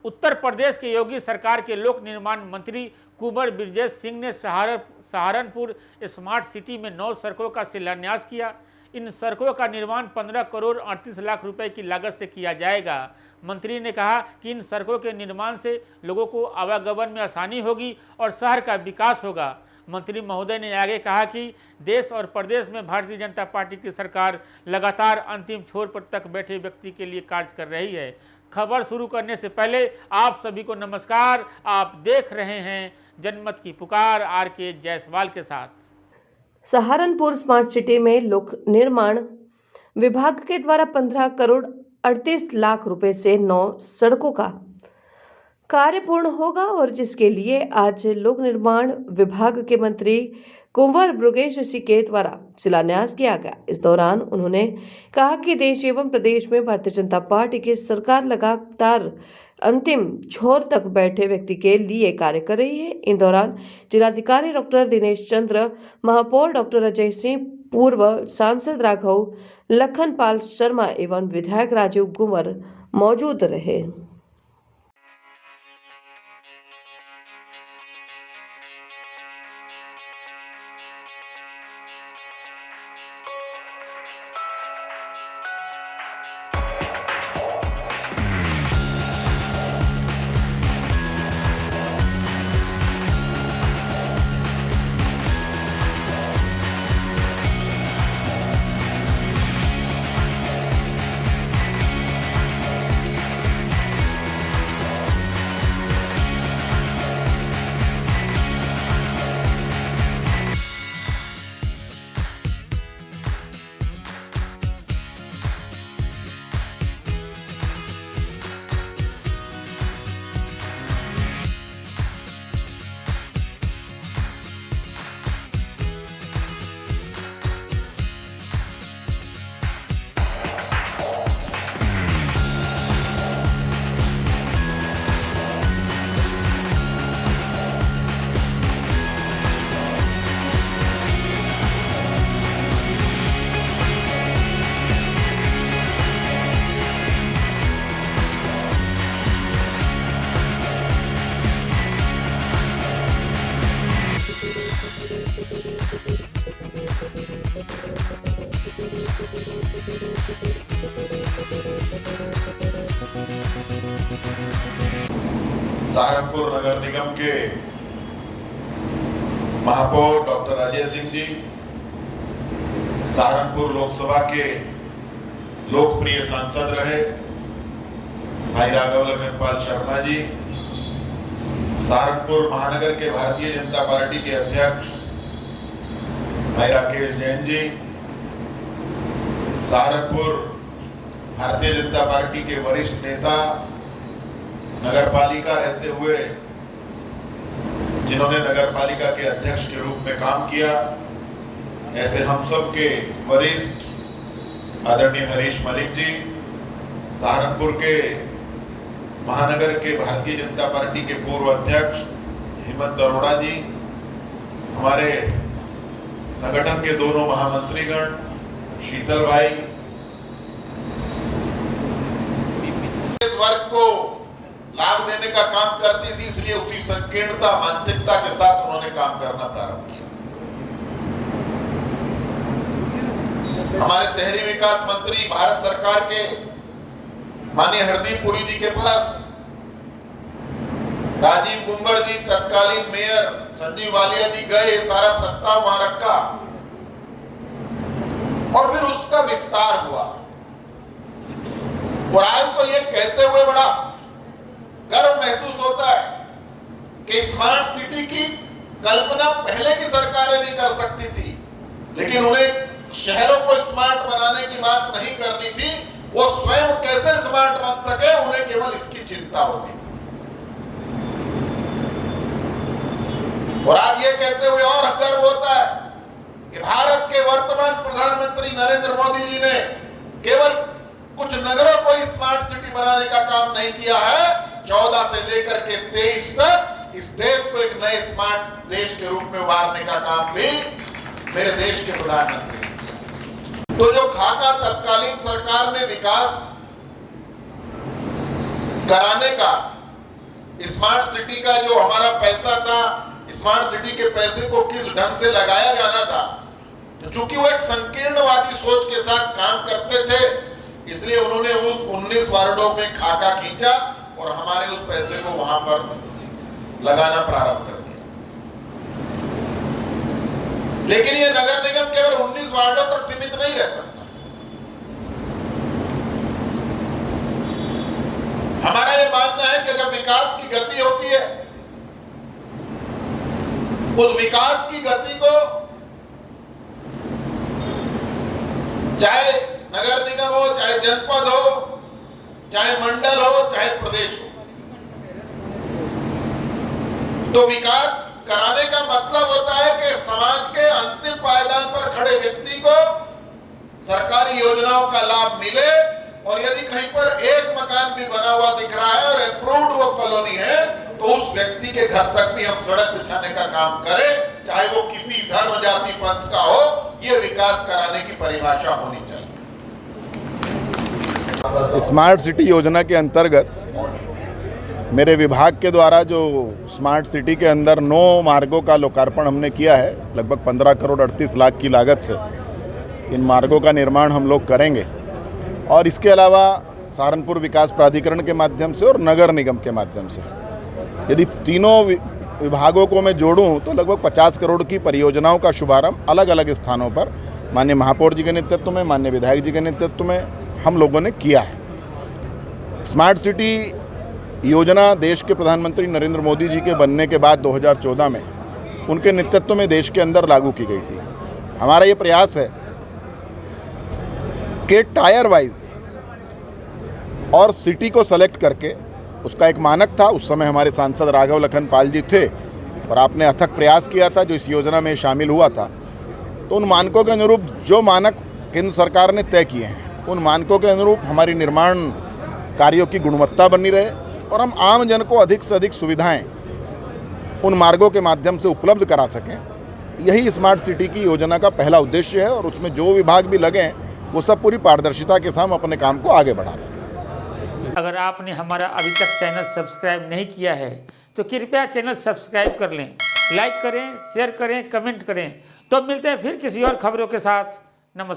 उत्तर प्रदेश के योगी सरकार के लोक निर्माण मंत्री कुंवर ब्रजेश सिंह ने सहारनपुर स्मार्ट सिटी में 9 सड़कों का शिलान्यास किया। इन सड़कों का निर्माण 15 करोड़ 38 लाख रुपए की लागत से किया जाएगा। मंत्री ने कहा कि इन सड़कों के निर्माण से लोगों को आवागमन में आसानी होगी और शहर का विकास होगा। मंत्री महोदय ने आगे कहा कि देश और प्रदेश में भारतीय जनता पार्टी की सरकार लगातार अंतिम छोर पर तक बैठे व्यक्ति के लिए कार्य कर रही है। खबर शुरू करने से पहले आप सभी को नमस्कार। आप देख रहे हैं जनमत की पुकार आर.के. जायसवाल के साथ। सहारनपुर स्मार्ट सिटी में लोक निर्माण विभाग के द्वारा 15 करोड़ 38 लाख रुपए से 9 सड़कों का कार्य पूर्ण होगा और जिसके लिए आज लोक निर्माण विभाग के मंत्री कुंवर ब्रजेश सिंह के द्वारा शिलान्यास किया गया। इस दौरान उन्होंने कहा कि देश एवं प्रदेश में भारतीय जनता पार्टी की सरकार लगातार अंतिम छोर तक बैठे व्यक्ति के लिए कार्य कर रही है। इन दौरान जिलाधिकारी डॉक्टर दिनेश चंद्र, महापौर डॉक्टर अजय सिंह, पूर्व सांसद राघव लखनपाल शर्मा एवं विधायक राजीव कुंवर मौजूद रहे। सहारनपुर नगर निगम के महापौर डॉक्टर अजय सिंह जी, सहारनपुर लोकसभा के लोकप्रिय सांसद रहे भाई राघव लखनपाल शर्मा जी, सहारनपुर महानगर के भारतीय जनता पार्टी के अध्यक्ष भाई राकेश जैन जी, सहारनपुर भारतीय जनता पार्टी के वरिष्ठ नेता, नगरपालिका रहते हुए जिन्होंने नगरपालिका के अध्यक्ष के रूप में काम किया, ऐसे हम सब के वरिष्ठ आदरणीय हरीश मलिक जी, सहारनपुर के महानगर के भारतीय जनता पार्टी के पूर्व अध्यक्ष हेमंत अरोड़ा जी, हमारे संगठन के दोनों महामंत्रीगण शीतल भाई, इस वर्ग को लाभ देने का काम करती थी, इसलिए उसी संकीर्णता मानसिकता के साथ उन्होंने काम करना प्रारंभ किया। हमारे शहरी विकास मंत्री भारत सरकार के माननीय हरदीप पुरी जी के पास राजीव कुंवर जी, तत्कालीन मेयर संजीव वालिया जी गए, सारा प्रस्ताव वहां रखा और फिर उसका विस्तार हुआ। और आज तो ये कहते हुए बड़ा गर्व महसूस होता है कि स्मार्ट सिटी की कल्पना पहले की सरकारें भी कर सकती थी, लेकिन उन्हें शहरों को स्मार्ट बनाने की बात नहीं करनी थी। वो स्वयं कैसे स्मार्ट बन सके, उन्हें केवल इसकी चिंता होती थी। और आज ये कहते हुए और गर्व होता है कि भारत के वर्तमान प्रधानमंत्री नरेंद्र मोदी जी ने केवल कुछ नगरों को स्मार्ट सिटी बनाने का काम नहीं किया है, 14 से लेकर के 23 तक इस देश को एक नए स्मार्ट देश के रूप में उभारने का काम भी मेरे देश के प्रधानमंत्री। तो जो खाका तत्कालीन सरकार ने विकास कराने का स्मार्ट सिटी का जो हमारा पैसा था, स्मार्ट सिटी के पैसे को किस ढंग से लगाया जाना था, तो चूंकि वो एक संकीर्णवादी सोच के साथ काम करते थे, इसलिए उन्होंने उस 19 वार्डों में खाका खींचा और हमारे उस पैसे को वहां पर लगाना प्रारंभ कर दिया। लेकिन ये नगर निगम केवल 19 वार्डों तक सीमित नहीं रह सकता। हमारा ये मानना है कि जब विकास की गति होती है, उस विकास की गति को चाहे नगर निगम हो, चाहे जनपद हो, चाहे मंडल हो, चाहे प्रदेश हो, तो विकास कराने का मतलब होता है कि समाज के अंतिम पायदान पर खड़े व्यक्ति को सरकारी योजनाओं का लाभ मिले, और यदि कहीं पर एक मकान भी बना हुआ दिख रहा है और अप्रूव्ड वो कॉलोनी है, तो उस व्यक्ति के घर तक भी हम सड़क बिछाने का काम करें, चाहे वो किसी धर्म जाति पंथ का हो। ये विकास कराने की परिभाषा होनी चाहिए। स्मार्ट सिटी योजना के अंतर्गत मेरे विभाग के द्वारा जो स्मार्ट सिटी के अंदर 9 मार्गों का लोकार्पण हमने किया है, लगभग 15 करोड़ 38 लाख की लागत से इन मार्गों का निर्माण हम लोग करेंगे। और इसके अलावा सहारनपुर विकास प्राधिकरण के माध्यम से और नगर निगम के माध्यम से, यदि तीनों विभागों को मैं जोड़ूं तो लगभग 50 करोड़ की परियोजनाओं का शुभारंभ अलग अलग स्थानों पर माननीय महापौर जी के नेतृत्व में, माननीय विधायक जी के नेतृत्व में हम लोगों ने किया है। स्मार्ट सिटी योजना देश के प्रधानमंत्री नरेंद्र मोदी जी के बनने के बाद 2014 में उनके नेतृत्व में देश के अंदर लागू की गई थी। हमारा ये प्रयास है कि टायर वाइज और सिटी को सेलेक्ट करके, उसका एक मानक था, उस समय हमारे सांसद राघव लखन पाल जी थे और आपने अथक प्रयास किया था जो इस योजना में शामिल हुआ था। तो उन मानकों के अनुरूप जो मानक केंद्र सरकार ने तय किए हैं, उन मानकों के अनुरूप हमारी निर्माण कार्यों की गुणवत्ता बनी रहे और हम आम जन को अधिक से अधिक सुविधाएं उन मार्गों के माध्यम से उपलब्ध करा सकें। यही स्मार्ट सिटी की योजना का पहला उद्देश्य है और उसमें जो विभाग भी लगे हैं वो सब पूरी पारदर्शिता के साथ अपने काम को आगे बढ़ा रहे हैं। अगर आपने हमारा अभी तक चैनल सब्सक्राइब नहीं किया है तो कृपया चैनल सब्सक्राइब कर लें, लाइक करें, शेयर करें, कमेंट करें। तो मिलते हैं फिर किसी और खबरों के साथ। नमस्कार।